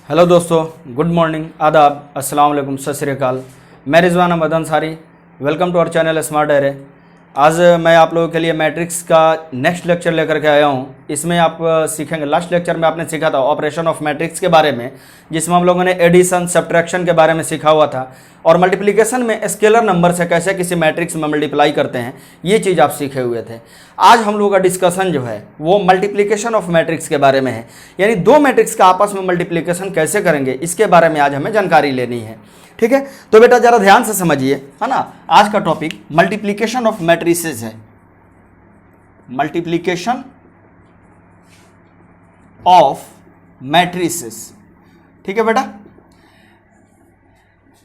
Hello दोस्तों, good morning, आदाब, अस्सलाम वालेकुम, सत श्री अकाल। मैं Rizwan Ahmad Ansari, welcome to our channel smart array. आज मैं आप लोगों के लिए मैट्रिक्स का नेक्स्ट लेक्चर लेकर के आया हूँ। इसमें आप सीखेंगे, लास्ट लेक्चर में आपने सीखा था ऑपरेशन ऑफ मैट्रिक्स के बारे में, जिसमें हम लोगों ने एडिशन सब्ट्रैक्शन के बारे में सीखा हुआ था, और मल्टीप्लिकेशन में स्केलर नंबर से कैसे किसी मैट्रिक्स में मल्टीप्लाई करते हैं, ये चीज़ आप सीखे हुए थे। आज हम लोगों का डिस्कशन जो है वो मल्टीप्लिकेशन ऑफ मैट्रिक्स के बारे में है, यानी दो मैट्रिक्स का आपस में मल्टीप्लिकेशन कैसे करेंगे, इसके बारे में आज हमें जानकारी लेनी है। ठीक है, तो बेटा जरा ध्यान से समझिए, है ना। आज का टॉपिक मल्टीप्लिकेशन ऑफ मैट्रिसेस है, मल्टीप्लिकेशन ऑफ मैट्रिसेस। ठीक है बेटा,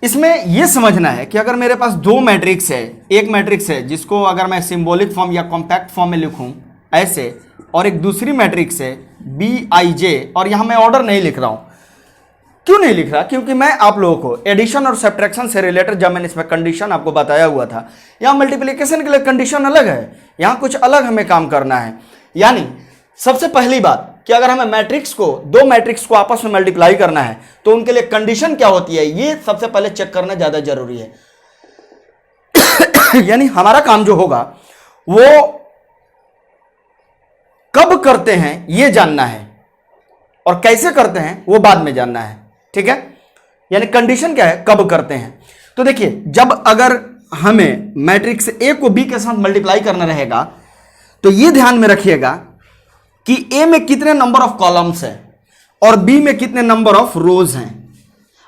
इसमें यह समझना है कि अगर मेरे पास दो मैट्रिक्स है, एक मैट्रिक्स है जिसको अगर मैं सिंबॉलिक फॉर्म या कॉम्पैक्ट फॉर्म में लिखूं ऐसे, और एक दूसरी मैट्रिक्स है BIJ, और यहां मैं ऑर्डर नहीं लिख रहा हूं। क्यों नहीं लिख रहा? क्योंकि मैं आप लोगों को एडिशन और सब्ट्रैक्शन से रिलेटेड जब मैंने इसमें कंडीशन आपको बताया हुआ था, यहाँ मल्टीप्लिकेशन के लिए कंडीशन अलग है, यहाँ कुछ अलग हमें काम करना है। यानी सबसे पहली बात कि अगर हमें मैट्रिक्स को, दो मैट्रिक्स को आपस में मल्टीप्लाई करना है तो उनके लिए कंडीशन क्या होती है, ये सबसे पहले चेक करना ज्यादा जरूरी है। यानी हमारा काम जो होगा वो कब करते हैं ये जानना है, और कैसे करते हैं वो बाद में जानना है। ठीक है, यानी कंडीशन क्या है, कब करते हैं। तो देखिए, जब अगर हमें मैट्रिक्स ए को बी के साथ मल्टीप्लाई करना रहेगा तो ये ध्यान में रखिएगा कि ए में कितने नंबर ऑफ कॉलम्स हैं और बी में कितने नंबर ऑफ रोज हैं।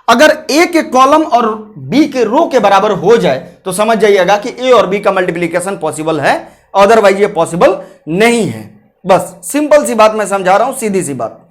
अगर ए के कॉलम और बी के रो के बराबर हो जाए तो समझ जाइएगा कि ए और बी का मल्टीप्लिकेशन पॉसिबल है, अदरवाइज ये पॉसिबल नहीं है। बस सिंपल सी बात मैं समझा रहा हूं, सीधी सी बात,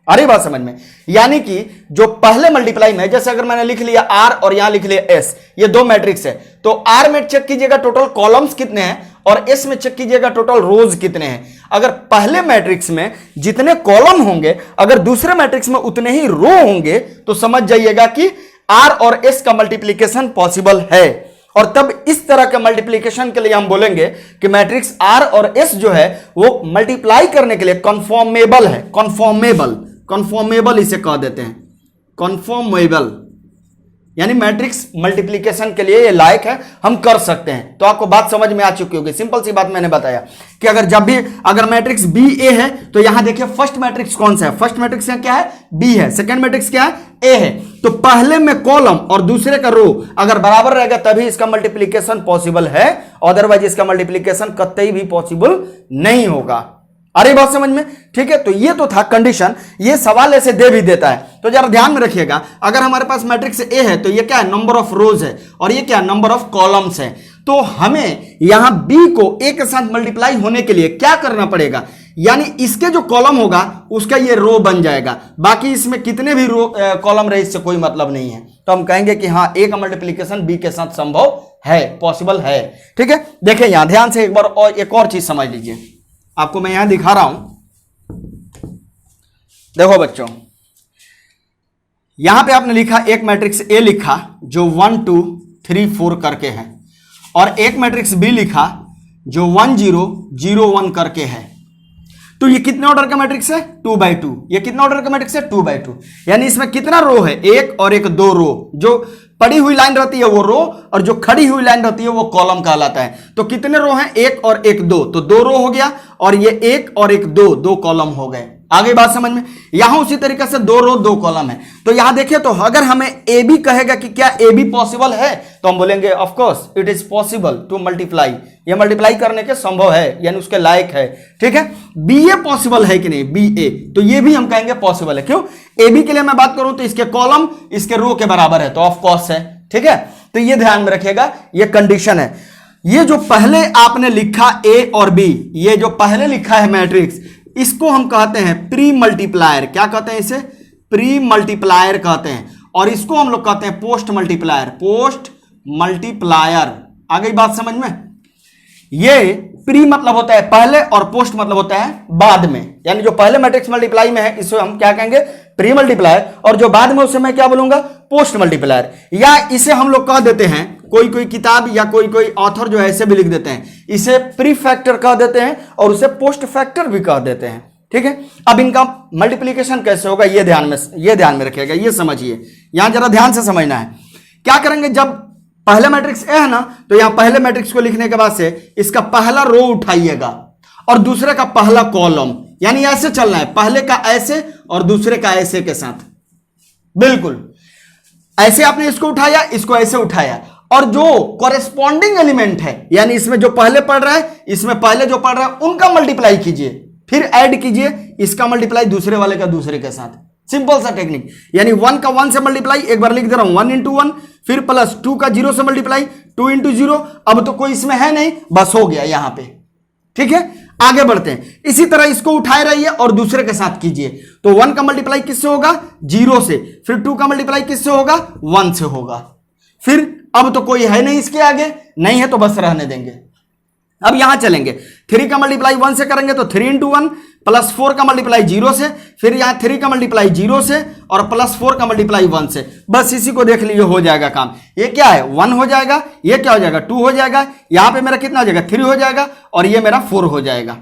आ रही बात समझ में। यानी कि जो पहले मल्टीप्लाई में, जैसे अगर मैंने लिख लिया आर और यहां लिख लिया एस, ये दो मैट्रिक्स है, तो आर में चेक कीजिएगा टोटल कॉलम्स कितने हैं, और एस में चेक कीजिएगा टोटल रोज कितने हैं। अगर पहले मैट्रिक्स में जितने कॉलम होंगे, अगर दूसरे मैट्रिक्स में उतने ही रो होंगे, तो समझ जाइएगा कि आर और एस का मल्टीप्लिकेशन पॉसिबल है। और तब इस तरह के मल्टीप्लिकेशन के लिए हम बोलेंगे कि मैट्रिक्स आर और एस जो है वो मल्टीप्लाई करने के लिए कन्फॉर्मेबल है। कन्फॉर्मेबल इसे कह देते हैं, कन्फॉर्मेबल, यानी मैट्रिक्स मल्टीप्लिकेशन के लिए ये लायक है, हम कर सकते हैं। तो आपको बात समझ में आ चुकी होगी। सिंपल सी बात मैंने बताया कि अगर जब भी अगर मैट्रिक्स बी ए है तो यहां देखिए फर्स्ट मैट्रिक्स कौन सा है, फर्स्ट मैट्रिक्स क्या है, बी है, सेकंड मैट्रिक्स क्या है, ए है। तो पहले में कॉलम और दूसरे का रो अगर बराबर रहेगा तभी इसका मल्टीप्लिकेशन पॉसिबल है, अदरवाइज इसका मल्टीप्लिकेशन कतई भी पॉसिबल नहीं होगा। अरे बात समझ में? ठीक है, तो ये तो था कंडीशन। ये सवाल ऐसे दे भी देता है, तो जरा ध्यान में रखिएगा। अगर हमारे पास मैट्रिक्स ए है तो ये क्या है, नंबर ऑफ रोज है, और ये क्या, नंबर ऑफ कॉलम्स है। तो हमें यहां बी को ए के साथ मल्टीप्लाई होने के लिए क्या करना पड़ेगा, यानी इसके जो कॉलम होगा उसका ये रो बन जाएगा, बाकी इसमें कितने भी रो कॉलम रहे इससे कोई मतलब नहीं है। तो हम कहेंगे कि हाँ, ए का मल्टीप्लिकेशन बी के साथ संभव है, पॉसिबल है। ठीक है, देखिए यहां ध्यान से एक बार और एक और चीज समझ लीजिए, आपको मैं यहां दिखा रहा हूं। देखो बच्चों, यहां पे आपने लिखा एक मैट्रिक्स ए लिखा जो 1 2 3 4 करके है, और एक मैट्रिक्स बी लिखा जो 1 0 0 1 करके है। तो ये कितने ऑर्डर का मैट्रिक्स है, 2 by 2। ये कितना ऑर्डर का मैट्रिक्स है, 2 by 2। यानी इसमें कितना रो है, एक और एक, दो रो। जो पड़ी हुई लाइन रहती है वो रो, और जो खड़ी हुई लाइन रहती है वो कॉलम कहलाता है। तो कितने रो हैं, एक और एक, दो, तो दो रो हो गया, और ये एक और एक, दो, दो कॉलम हो गए। आगे बात समझ में? यहां उसी तरीके से दो रो दो कॉलम है। तो यहां देखिए, तो अगर हमें ए बी कहेगा कि क्या ए बी पॉसिबल है, तो हम बोलेंगे of course it is possible to multiply, ये मल्टीप्लाई करने के संभव है, यानी उसके लायक है। ठीक है, बी ए पॉसिबल है कि नहीं, बी ए, तो ये भी हम कहेंगे पॉसिबल है। क्यों? ए बी के लिए मैं बात करूं तो इसके कॉलम इसके रो के बराबर है, तो ऑफ कोर्स है। ठीक है, तो ये ध्यान में रखिएगा, ये कंडीशन है। ये जो पहले आपने लिखा ए और बी, ये जो पहले लिखा है मैट्रिक्स, इसको हम कहते हैं प्री मल्टीप्लायर। क्या कहते हैं इसे? प्री मल्टीप्लायर कहते हैं। और इसको हम लोग कहते हैं पोस्ट मल्टीप्लायर, पोस्ट मल्टीप्लायर। आ गई बात समझ में? ये प्री मतलब होता है पहले, और पोस्ट मतलब होता है बाद में। यानी जो पहले मैट्रिक्स मल्टीप्लाई में है इसे हम क्या कहेंगे, प्री मल्टीप्लायर, और जो बाद में उसे मैं क्या बोलूंगा, पोस्ट मल्टीप्लायर। या इसे हम लोग कह देते हैं, कोई कोई किताब या कोई कोई ऑथर जो है ऐसे भी लिख देते हैं, इसे प्री फैक्टर कह देते हैं और उसे पोस्ट फैक्टर भी कह देते हैं। ठीक है। अब इनका मल्टीप्लीकेशन कैसे होगा ये ध्यान में रखिएगा, ये समझिए, यहां जरा ध्यान से समझना है। क्या करेंगे, जब पहले मैट्रिक्स ए है ना, तो यहां पहले मैट्रिक्स को लिखने के बाद से इसका पहला रो उठाइएगा और दूसरे का पहला कॉलम, यानी ऐसे चलना है, पहले का ऐसे और दूसरे का ऐसे के साथ, बिल्कुल ऐसे आपने इसको उठाया, इसको ऐसे उठाया, और जो कॉरेस्पॉन्डिंग एलिमेंट है, यानी इसमें जो पहले पढ़ रहा है, इसमें पहले जो पढ़ रहा है, उनका मल्टीप्लाई कीजिए, फिर ऐड कीजिए इसका मल्टीप्लाई दूसरे वाले का दूसरे के साथ। सिंपल सा टेक्निक, यानी 1 का 1 से मल्टीप्लाई, एक बार लिख दे रहा हूं 1 × 1, फिर प्लस 2 का 0 से मल्टीप्लाई 2 × 0। अब तो कोई इसमें है नहीं, बस हो गया यहां पे, ठीक है। आगे बढ़ते हैं, इसी तरह इसको उठाए रहिए और दूसरे के साथ कीजिए। तो 1 का मल्टीप्लाई किससे होगा, 0 से, फिर 2 का मल्टीप्लाई किससे होगा, 1 से होगा। फिर अब तो कोई है नहीं इसके आगे, नहीं है तो बस रहने देंगे। अब यहां चलेंगे, 3 का मल्टीप्लाई 1 से करेंगे तो 3 × 1, प्लस 4 का मल्टीप्लाई 0 से, फिर यहां 3 का मल्टीप्लाई 0 से और प्लस 4 का मल्टीप्लाई 1 से। बस इसी को देख लीजिए, हो जाएगा काम। ये क्या है, 1 हो जाएगा, ये क्या हो जाएगा, 2 हो जाएगा, यहां पे मेरा कितना हो जाएगा, 3 हो जाएगा, और ये मेरा 4 हो जाएगा।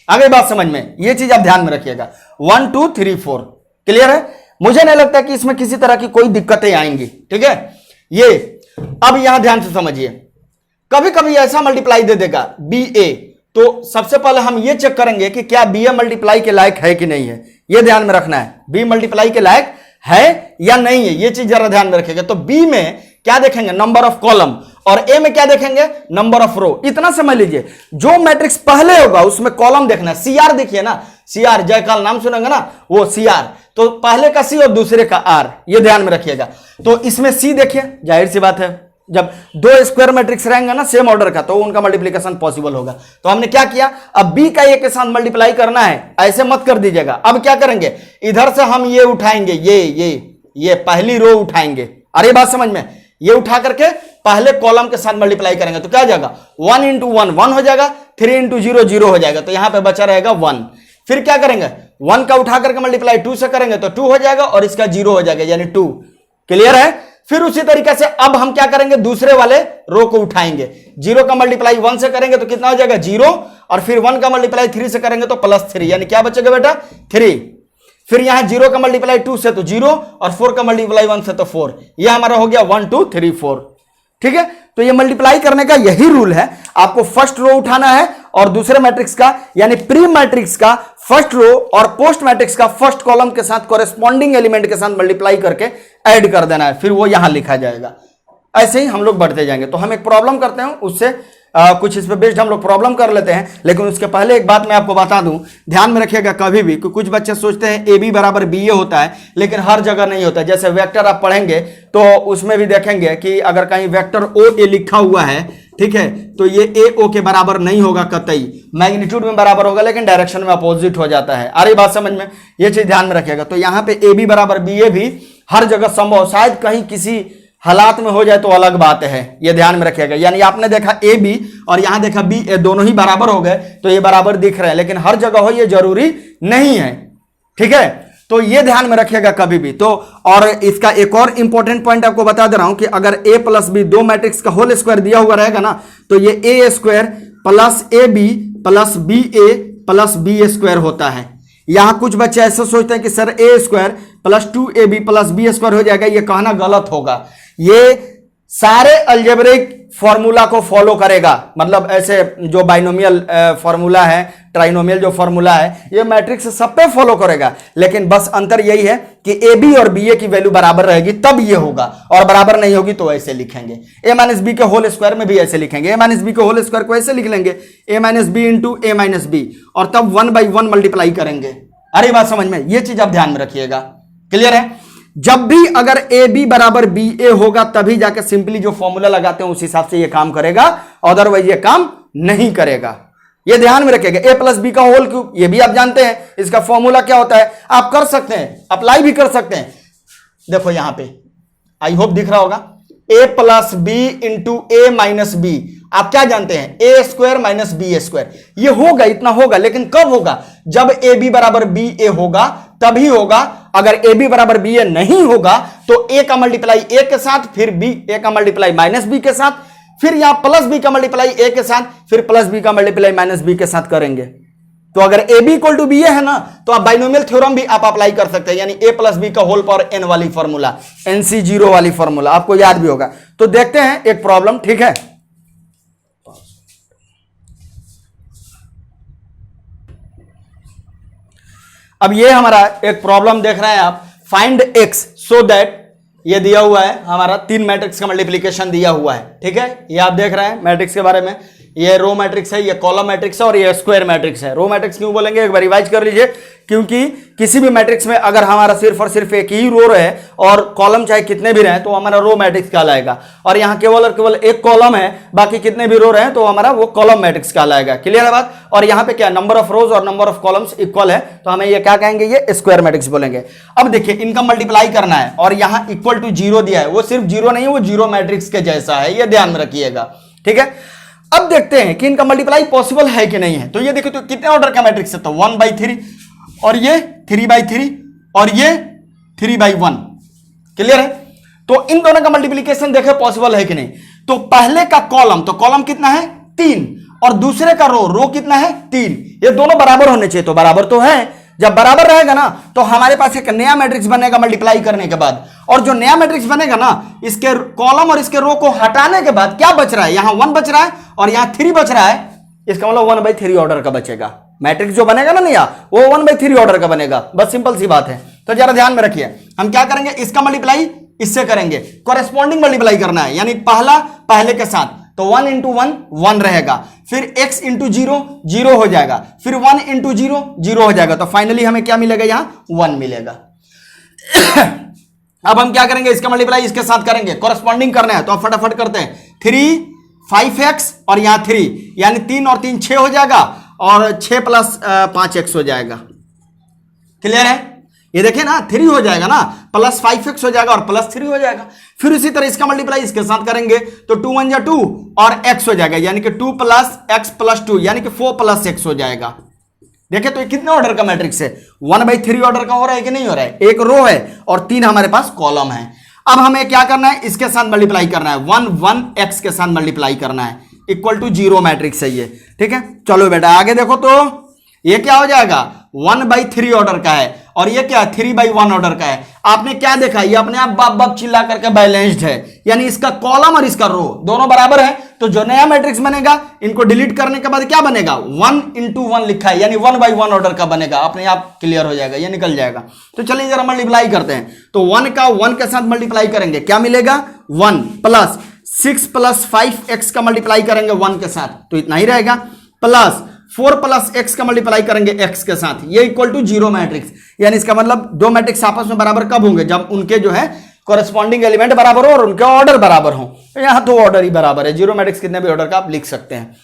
आगे बात समझ में, ये चीज आप ध्यान में रखिएगा, 1 2 3 4, क्लियर है। मुझे नहीं लगता कि इसमें किसी तरह की कोई दिक्कतें आएंगी, ठीक है। ये अब यहां ध्यान से समझिए, कभी कभी ऐसा मल्टीप्लाई दे देगा बी ए, तो सबसे पहले हम ये चेक करेंगे कि क्या बी ए मल्टीप्लाई के लायक है कि नहीं है, ये ध्यान में रखना है, बी मल्टीप्लाई के लायक है या नहीं है, ये चीज जरा ध्यान में रखेगा। तो बी में क्या देखेंगे, नंबर ऑफ कॉलम, और ए में क्या देखेंगे, नंबर ऑफ रो। इतना समझ लीजिए, जो मैट्रिक्स पहले होगा उसमें कॉलम देखना है। सीआर देखिए ना, सीआर, जयकाल नाम सुनेंगे ना, वो सीआर, तो पहले का सी और दूसरे का आर, ये ध्यान में रखिएगा। तो इसमें सी देखिए, जाहिर सी बात है, जब 2 स्क्वायर मैट्रिक्स रहेंगे ना सेम ऑर्डर का, तो उनका मल्टीप्लिकेशन पॉसिबल होगा। तो हमने क्या किया, अब बी का ए के साथ मल्टीप्लाई करना है, ऐसे मत कर दीजिएगा। अब क्या करेंगे, इधर से हम ये उठाएंगे, ये पहली रो उठाएंगे, अरे बात समझ में, ये उठा करके पहले कॉलम के साथ मल्टीप्लाई करेंगे, तो क्या हो जाएगा, 1 × 1 1 हो जाएगा, 3 × 0 0 हो जाएगा, तो यहां पे बचा रहेगा 1। फिर क्या करेंगे, 1 का उठा करके मल्टीप्लाई 2 से करेंगे तो 2 हो जाएगा, और इसका 0 हो जाएगा, यानी 2, क्लियर है। फिर उसी तरीके से अब हम क्या करेंगे, दूसरे वाले रो को उठाएंगे, 0 का मल्टीप्लाई 1 से करेंगे तो कितना हो जाएगा, 0, और फिर 1 का मल्टीप्लाई 3 से करेंगे तो +3, यानी क्या बचेगा बेटा, 3। फिर यहां 0 का मल्टीप्लाई 2 से तो 0, और 4 का मल्टीप्लाई 1 से तो 4, यह हमारा हो गया 1 2 3 4, ठीक है। तो ये मल्टीप्लाई करने का यही रूल है, आपको फर्स्ट रो उठाना है और दूसरे मैट्रिक्स का, यानी प्री मैट्रिक्स का फर्स्ट रो और पोस्ट मैट्रिक्स का फर्स्ट कॉलम के साथ कॉरेस्पॉन्डिंग एलिमेंट के साथ मल्टीप्लाई करके ऐड कर देना है, फिर वो यहां लिखा जाएगा। ऐसे ही हम लोग बढ़ते जाएंगे। तो हम एक प्रॉब्लम करते हैं, उससे कुछ इस पे बेस्ड हम लोग प्रॉब्लम कर लेते हैं। लेकिन उसके पहले एक बात मैं आपको बता दूं, ध्यान में रखिएगा कभी भी, कि कुछ बच्चे सोचते हैं ए बी बराबर बी ए होता है, लेकिन हर जगह नहीं होता है। जैसे वेक्टर आप पढ़ेंगे तो उसमें भी देखेंगे कि अगर कहीं वेक्टर ओ ए लिखा हुआ है, ठीक है, तो ये ए ओ के बराबर नहीं होगा कतई, मैग्नीट्यूड में बराबर होगा लेकिन डायरेक्शन में अपोजिट हो जाता है। आ रही बात समझ में, ये चीज ध्यान में रखिएगा। तो यहाँ पे ए बी बराबर बी ए भी हर जगह संभव, शायद कहीं किसी हालात में हो जाए तो अलग बात है, ये ध्यान में रखिएगा। यानी आपने देखा ए बी और यहां देखा बी ए, दोनों ही बराबर हो गए तो ये बराबर दिख रहे हैं, लेकिन हर जगह हो ये जरूरी नहीं है, ठीक है। तो ये ध्यान में रखिएगा कभी भी। तो और इसका एक और इंपॉर्टेंट पॉइंट आपको बता दे रहा हूं कि अगर a प्लस बी दो मैट्रिक्स का होल स्क्वायर दिया हुआ रहेगा ना, तो ये A square plus A B plus B A plus B square होता है। यहां कुछ बच्चे ऐसे सोचते हैं कि sir A square plus 2ab plus B square हो जाएगा, ये कहना गलत होगा। ये सारे अलजेब्रिक फॉर्मूला को फॉलो करेगा, मतलब ऐसे जो बाइनोमियल फॉर्मूला है, ट्राइनोमियल जो फॉर्मूला है, ये मैट्रिक्स सब पे फॉलो करेगा। लेकिन बस अंतर यही है कि ए बी और बी ए की वैल्यू बराबर रहेगी तब ये होगा, और बराबर नहीं होगी तो ऐसे लिखेंगे। ए माइनस बी के होल स्क्वायर में भी ऐसे लिखेंगे, ए माइनस बी के होल स्क्वायर को ऐसे लिख लेंगे, ए माइनस बी इंटू ए माइनस बी, और तब 1/1 मल्टीप्लाई करेंगे। अरे बात समझ में, ये चीज आप ध्यान में रखिएगा, क्लियर है। जब भी अगर ए बी बराबर बी ए होगा तभी जाकर सिंपली जो फॉर्मूला लगाते हैं उस हिसाब से ये काम करेगा, अदरवाइज ये काम नहीं करेगा, ये ध्यान में रखिएगा। ए प्लस बी का होल क्यूब, ये भी आप जानते हैं इसका फॉर्मूला क्या होता है, आप कर सकते हैं, अप्लाई भी कर सकते हैं। देखो यहां पे आई होप दिख रहा होगा, ए प्लस बी इंटू ए माइनस बी, आप क्या जानते हैं, ए स्क्वायर माइनस बी स्क्वायर, ये होगा, इतना होगा। लेकिन कब होगा, जब ए बी बराबर बी ए होगा तभी होगा। अगर ए बी बराबर बी ए नहीं होगा तो ए का मल्टीप्लाई ए के साथ, फिर बी ए का मल्टीप्लाई माइनस बी के साथ, फिर यहां प्लस बी का मल्टीप्लाई ए के साथ, फिर प्लस बी का मल्टीप्लाई माइनस बी के साथ करेंगे। तो अगर A B equal to B है ना, तो आप बाइनोमियल थ्योरम भी आप अप्लाई कर सकते हैं, यानी ए प्लस बी का होल पावर एन वाली फॉर्मूला, एनसी जीरो वाली फॉर्मूला आपको याद भी होगा। तो देखते हैं एक प्रॉब्लम, ठीक है। अब ये हमारा एक प्रॉब्लम देख रहे हैं आप, फाइंड एक्स सो दैट, ये दिया हुआ है हमारा 3 मैट्रिक्स का मल्टीप्लीकेशन दिया हुआ है, ठीक है। ये आप देख रहे हैं मैट्रिक्स के बारे में, ये रो मैट्रिक्स है, ये कॉलम मैट्रिक्स है और ये स्क्वायर मैट्रिक्स है। रो मैट्रिक्स क्यों बोलेंगे एक बार रिवाइज कर लीजिए, क्योंकि किसी भी मैट्रिक्स में अगर हमारा सिर्फ और सिर्फ एक ही रो रहे और कॉलम चाहे कितने भी रहे तो हमारा रो मैट्रिक्स कहलाएगा, और यहाँ केवल और केवल एक कॉलम है, बाकी कितने भी रो रहे तो हमारा वो कॉलम मैट्रिक्स कहलाएगा। क्लियर है बात। और यहाँ पे क्या नंबर ऑफ रोज और नंबर ऑफ कॉलम्स इक्वल है, तो हमें ये क्या कहेंगे, ये स्क्वायर मैट्रिक्स बोलेंगे। अब देखिए इनका मल्टीप्लाई करना है और यहाँ इक्वल टू जीरो दिया है, वो सिर्फ जीरो नहीं है, वो जीरो मैट्रिक्स के जैसा है, ये ध्यान में रखिएगा, ठीक है। अब देखते हैं कि इनका मल्टीप्लाई पॉसिबल है कि नहीं है। तो ये देखो तो कितने ऑर्डर का मैट्रिक्स है, तो 1/3 और ये 3/3 और ये 3/1। क्लियर है। तो इन दोनों का मल्टीप्लीकेशन देखे पॉसिबल है कि नहीं। तो पहले का कॉलम, तो कॉलम कितना है 3 और दूसरे का रो कितना है 3, ये दोनों बराबर होने चाहिए, तो बराबर तो है। जब बराबर रहेगा ना तो हमारे पास एक नया मैट्रिक्स बनेगा मल्टीप्लाई करने के बाद, और जो नया मैट्रिक्स बनेगा ना, इसके कॉलम और इसके रो को हटाने के बाद क्या बच रहा है, यहां 1 बच रहा है और यहां 3 बच रहा है, इसका मतलब 1/3 ऑर्डर का बचेगा। मैट्रिक्स जो बनेगा ना नया, वो 1/3 ऑर्डर का बनेगा, बस सिंपल सी बात है। तो जरा ध्यान में रखिए, हम क्या करेंगे, इसका मल्टीप्लाई इससे करेंगे, कॉरेस्पॉन्डिंग मल्टीप्लाई करना है, यानी पहला पहले के साथ, तो 1 × 1 1 रहेगा, फिर x × 0 0 हो जाएगा, फिर 1 × 0 0 हो जाएगा, तो फाइनली हमें क्या मिलेगा, यहां 1 मिलेगा। अब हम क्या करेंगे, इसका मल्टीप्लाई इसके साथ करेंगे, कॉरेस्पॉन्डिंग करना है, तो आप फटाफट करते हैं। 3 5x और यहां 3, यानी 3 और 3 6 हो जाएगा, और 6 + 5x हो जाएगा। क्लियर है। ये देखिए ना 3 हो जाएगा ना, प्लस 5x हो जाएगा और प्लस 3 हो जाएगा। फिर इसी तरह इसका मल्टीप्लाई इसके साथ करेंगे, तो 2 × 1 = 2 और x हो जाएगा, यानी कि 2 + x + 2, यानी कि 4 + x हो जाएगा। देखिए तो ये कितने ऑर्डर का मैट्रिक्स है, 1/3 ऑर्डर का हो रहा है कि नहीं हो रहा है। एक रो है और 3 हमारे पास कॉलम है। अब हमें क्या करना है, इसके साथ मल्टीप्लाई करना है, 1 1 x के साथ मल्टीप्लाई करना है, इक्वल टू 0 मैट्रिक्स है ये, ठीक है। चलो बेटा आगे देखो, तो ये क्या हो जाएगा, 1/3 ऑर्डर का है, और ये क्या 3/1 ऑर्डर का है। आपने क्या देखा, ये अपने आप बाप बाप चिल्ला करके बैलेंस्ड है, यानी इसका कॉलम और इसका रो दोनों बराबर है। तो जो नया मैट्रिक्स बनेगा, इनको डिलीट करने के बाद क्या बनेगा, 1 × 1 लिखा है, यानी 1/1 ऑर्डर का बनेगा, अपने आप क्लियर हो जाएगा, ये निकल जाएगा। तो चलिए जरा मल्टीप्लाई करते हैं, तो 1 का 1 के साथ मल्टीप्लाई करेंगे, क्या मिलेगा 1 + 6 + 5x का मल्टीप्लाई करेंगे 1 के साथ, तो इतना ही रहेगा, प्लस 4 + x का मल्टीप्लाई करेंगे x के साथ, ये इक्वल टू 0 मैट्रिक्स। यानी इसका मतलब दो मैट्रिक्स आपस में बराबर कब होंगे, जब उनके जो है कॉरेस्पॉन्डिंग एलिमेंट बराबर हो और उनके ऑर्डर बराबर हो। तो यहां तो ऑर्डर ही बराबर है, 0 मैट्रिक्स कितने भी ऑर्डर का आप लिख सकते हैं।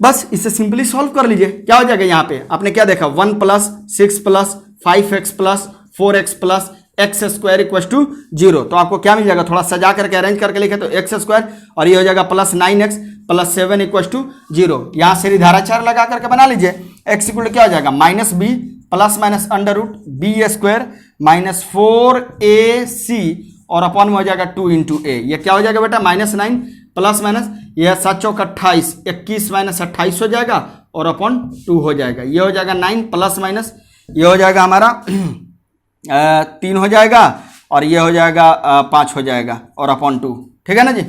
बस इसे सिंपली सॉल्व कर लीजिए, क्या हो जाएगा। यहां पे आपने क्या देखा, 1 + 6 + 5x + 4x + x² = 0, तो आपको क्या मिल जाएगा, थोड़ा सजा करके अरेंज करके लिखे तो x² और ये हो जाएगा +9x + 7 = 0। यहां सीधी धाराचार लगा करके बना लीजिए, x = क्या हो जाएगा, -b ± √b² - 4ac और अपॉन में हो जाएगा 2 × a। ये क्या हो जाएगा बेटा, -9 ± यह 7 × 4 = 28, 21 - 28 हो जाएगा और अपॉन 2 हो जाएगा। ये हो जाएगा 9 ± ये हो जाएगा हमारा 3 हो जाएगा और ये हो जाएगा 5 हो जाएगा और अपॉन 2, ठीक है ना जी।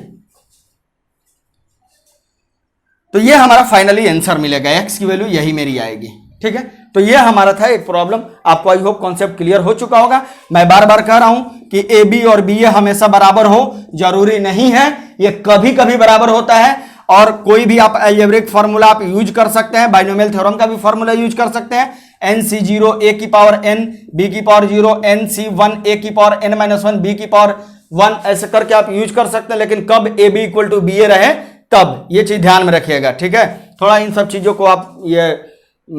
तो ये हमारा फाइनली आंसर मिलेगा, x की वैल्यू यही मेरी आएगी, ठीक है। तो ये हमारा था एक प्रॉब्लम, आपको आई होप कॉन्सेप्ट क्लियर हो चुका होगा। मैं बार बार कह रहा हूं कि ए बी और बी ए हमेशा बराबर हो जरूरी नहीं है, ये कभी कभी बराबर होता है। और कोई भी आप अलजेब्रिक फार्मूला आप यूज कर सकते हैं, बाइनोमियल थ्योरम का भी फार्मूला यूज कर सकते हैं, nc0 a⁴n b⁴0 nc1 a⁴n-1 b⁴1 ऐसे करके आप यूज कर सकते हैं। लेकिन कब A B equal to B A रहे तब, ये चीज ध्यान में रखिएगा, ठीक है। थोड़ा इन सब चीजों को आप ये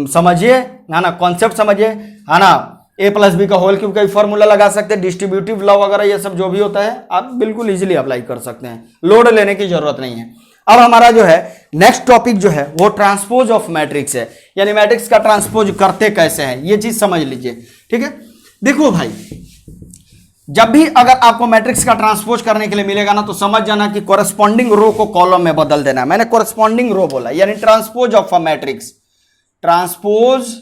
समझिए, है ना, कॉन्सेप्ट समझिए, है ना। a + b का होल क्यूब का भी फॉर्मूला लगा सकते हैं, डिस्ट्रीब्यूटिव लॉ वगैरह ये सब जो भी होता है आप बिल्कुल इजीली अप्लाई कर सकते हैं, लोड लेने की जरूरत नहीं है। अब हमारा जो है नेक्स्ट टॉपिक जो है वो ट्रांसपोज ऑफ मैट्रिक्स है, यानी मैट्रिक्स का ट्रांसपोज करते कैसे हैं, ये चीज समझ लीजिए, ठीक है। देखो भाई, जब भी अगर आपको मैट्रिक्स का ट्रांसपोज करने के लिए मिलेगा ना, तो समझ जाना कि कॉरेस्पॉन्डिंग रो को कॉलम में बदल देना। मैंने कॉरेस्पॉन्डिंग रो बोला, यानी transpose of a matrix, transpose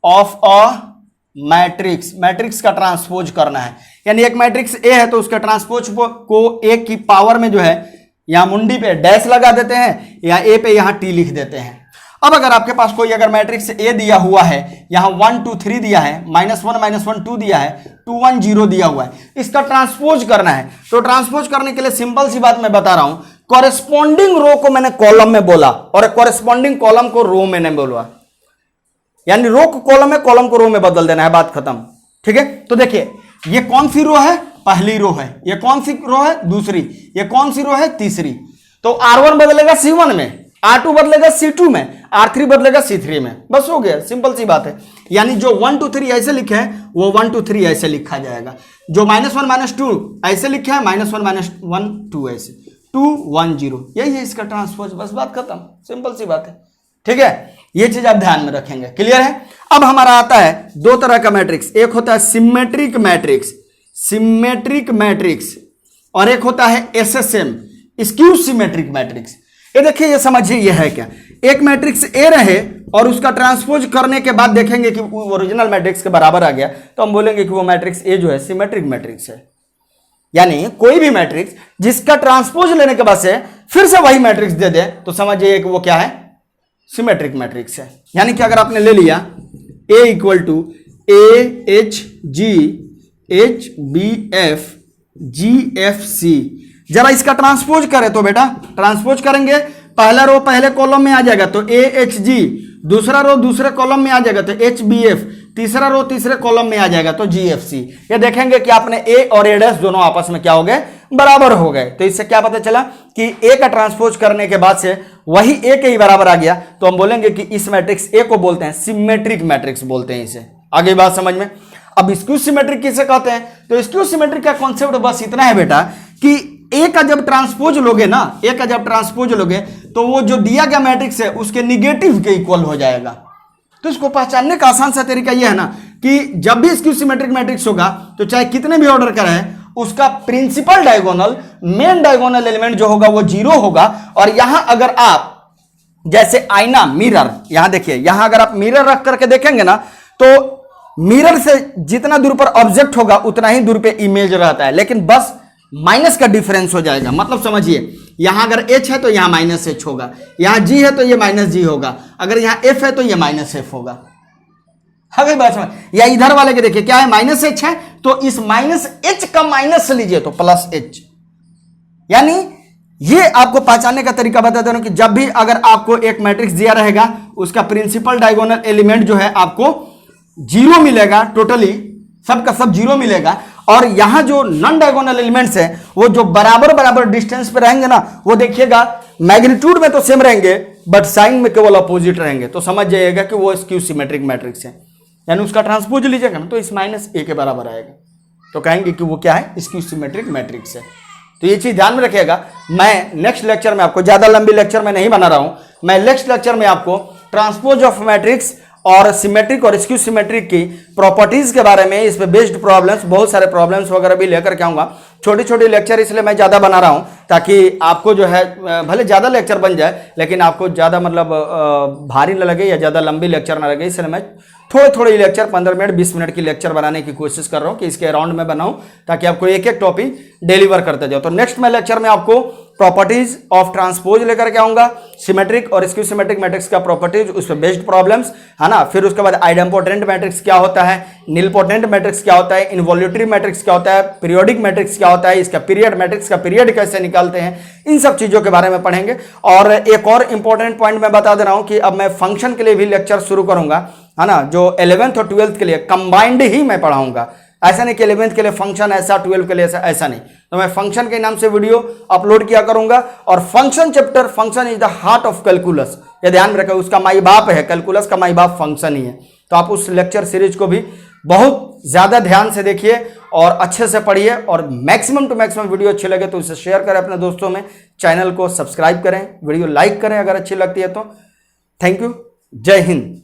of a matrix, matrix का ट्रांसपोज करना है। यानी एक मैट्रिक्स ए है तो उसका ट्रांसपोज को ए की पावर में जो है यहां मुंडी पे डैश लगा देते हैं या ए पे यहां टी लिख देते हैं। अब अगर आपके पास कोई अगर मैट्रिक्स ए दिया हुआ है, यहां 1 2 3 दिया है, -1 -1 2 दिया है, 2 1 0 दिया हुआ है, इसका ट्रांसपोज करना है। तो ट्रांसपोज करने के लिए सिंपल सी बात मैं बता रहा हूं, कॉरेस्पॉन्डिंग रो को मैंने कॉलम में बोला और कॉरेस्पॉन्डिंग कॉलम को रो में नहीं बोला। यानी रो को कॉलम में, कॉलम को रो में बदल देना है, बात खत्म। ठीक है, तो देखिए ये कौन सी रो है, पहली रो है। ये कौन सी रो है, दूसरी। ये कौन सी रो है, तीसरी। तो R1 बदलेगा C1 में, R2 बदलेगा C2 में, R3 बदलेगा C3 में। बस हो गया, सिंपल सी बात है। यानी जो 1 2 3 ऐसे लिखे हैं वो 1 2 3 ऐसे लिखा जाएगा। जो -1 -2 ऐसे लिखे हैं, -1 -1 2 ऐसे, 2 1 0, यही है इसका ट्रांसपोज। बस बात खत्म, सिंपल सी बात है। ठीक है, ये चीज आप ध्यान में रखेंगे। क्लियर है। अब हमारा आता है दो तरह का मैट्रिक्स, एक होता है सिमेट्रिक मैट्रिक्स, सिमेट्रिक मैट्रिक्स, और एक होता है SSM, स्क्यू सिमेट्रिक मैट्रिक्स। ये देखिए, ये समझिए ये है क्या। एक मैट्रिक्स ए रहे और उसका ट्रांसपोज करने के बाद देखेंगे कि वो ओरिजिनल मैट्रिक्स के बराबर आ गया, तो हम बोलेंगे कि वो मैट्रिक्स ए जो है सिमेट्रिक मैट्रिक्स है। यानी कोई भी मैट्रिक्स जिसका ट्रांसपोज लेने के बाद से फिर से वही मैट्रिक्स दे दे तो समझिए कि वो क्या है, सिमेट्रिक मैट्रिक्स है। यानी कि अगर आपने ले लिया A = AHG HBF GFC, जरा इसका ट्रांसपोज करें तो बेटा ट्रांसपोज करेंगे, पहला रो पहले कॉलम में आ जाएगा तो AHG, दूसरा रो दूसरे कॉलम में आ जाएगा तो HBF, तीसरा रो तीसरे कॉलम में आ जाएगा तो GFC। ये देखेंगे कि आपने A और A' दोनों आपस में क्या हो गए, बराबर हो गए। तो इससे क्या पता चला कि A का ट्रांसपोज करने के बाद से वही A के ही बराबर आ गया, तो हम बोलेंगे कि इस मैट्रिक्स A को बोलते हैं सिमेट्रिक मैट्रिक्स बोलते हैं इसे। आगे बात समझ में। अब स्क्यू सिमेट्रिक किसे कहते हैं, तो स्क्यू सिमेट्रिक का कॉन्सेप्ट बस इतना है बेटा कि A का जब ट्रांसपोज लोगे ना, A का जब ट्रांसपोज लोगे तो वो जो दिया गया मैट्रिक्स है उसके निगेटिव के इक्वल हो जाएगा। तो इसको पहचानने का आसान सा तरीका यह है ना कि जब भी स्क्यू सिमेट्रिक मैट्रिक्स होगा तो चाहे कितने भी ऑर्डर का रहे, उसका principal diagonal, main diagonal element जो होगा वो 0 होगा। और यहां अगर आप जैसे आईना, मिरर, यहां देखिए, यहां अगर आप मिरर रख करके देखेंगे ना तो मिरर से जितना दूर पर ऑब्जेक्ट होगा उतना ही दूर पे इमेज रहता है, लेकिन बस माइनस का डिफरेंस हो जाएगा। मतलब समझिए, यहां अगर H है तो यहां -H होगा, यहां G है तो ये -G होगा, अगर यहां F है तो ये -F होगा। अगर बात समझ, या इधर वाले के देखिए क्या है, -H है तो इस -H का माइनस लीजिए तो +H। यानी ये आपको पहचानने का तरीका बता दे रहा हूं कि जब भी अगर आपको एक मैट्रिक्स दिया रहेगा उसका प्रिंसिपल डायगोनल एलिमेंट जो है आपको 0 मिलेगा, टोटली सब का सब 0 मिलेगा। और यहां जो नॉन डायगोनल एलिमेंट्स है वो जो बराबर बराबर डिस्टेंस पे रहेंगे ना, वो देखिएगा मैग्नीट्यूड में तो सेम रहेंगे बट साइन में केवल अपोजिट रहेंगे, तो समझ जाइएगा कि वो स्क्यू सिमेट्रिक मैट्रिक्स है। यानी उसका ट्रांसपोज लीजिएगा ना तो इस -A के बराबर आएगा, तो कहेंगे कि वो क्या है, स्क्यू सिमेट्रिक मैट्रिक्स है। तो ये चीज ध्यान में रखिएगा। मैं नेक्स्ट लेक्चर में आपको, ज्यादा लंबी लेक्चर में नहीं बना रहा हूं, मैं नेक्स्ट लेक्चर में आपको ट्रांसपोज ऑफ मैट्रिक्स और सिमेट्रिक और स्क्यू सिमेट्रिक की प्रॉपर्टीज के बारे में, इस पे बेस्ड प्रॉब्लम्स, बहुत सारे प्रॉब्लम्स वगैरह भी लेकर के आऊंगा। छोटी छोटी लेक्चर इसलिए मैं ज़्यादा बना रहा हूँ ताकि आपको जो है भले ज़्यादा लेक्चर बन जाए लेकिन आपको ज़्यादा मतलब भारी न लगे या ज़्यादा लंबी लेक्चर ना लगे, इसलिए मैं थोड़े थोड़े लेक्चर 15 मिनट 20 मिनट की लेक्चर बनाने की कोशिश कर रहा हूँ कि इसके अराउंड में बनाऊँ ताकि आपको एक एक टॉपिक डिलीवर करते जाओ। तो नेक्स्ट मैं लेक्चर में आपको प्रॉपर्टीज ऑफ ट्रांसपोज लेकर के आऊंगा, सिमेट्रिक और स्क्यू सिमेट्रिक मैट्रिक्स का प्रॉपर्टीज, उस पर बेस्ड प्रॉब्लम्स है ना। फिर उसके बाद आइडेम्पोटेंट मैट्रिक्स क्या होता है, नीलपोटेंट मैट्रिक्स क्या होता है, इनवॉल्यूटरी मैट्रिक्स क्या होता है, पीरियोडिक मैट्रिक्स क्या होता है, इसका पीरियड, मैट्रिक्स का पीरियड कैसे निकालते हैं, इन सब चीजों के बारे में पढ़ेंगे। और एक और इंपॉर्टेंट पॉइंट मैं बता दे रहा हूं कि अब मैं फंक्शन के लिए भी लेक्चर शुरू करूंगा, है ना, जो 11th और 12th के लिए कंबाइंड ही मैं पढ़ाऊंगा। ऐसा नहीं कि 11th के लिए फंक्शन ऐसा, 12th के लिए ऐसा नहीं। तो मैं फंक्शन के नाम से वीडियो अपलोड किया करूंगा और function chapter, function is the heart of calculus, ये ध्यान में रखें, उसका माई बाप है, कैलकुलस का माई बाप फंक्शन ही है। तो आप उस लेक्चर सीरीज को भी बहुत ज्यादा ध्यान से देखिए और अच्छे से पढ़िए और मैक्सिमम टू मैक्सिमम वीडियो अच्छी लगे तो उसे शेयर करें अपने दोस्तों में, चैनल को सब्सक्राइब करें, वीडियो लाइक करें अगर अच्छी लगती है तो। थैंक यू, जय हिंद।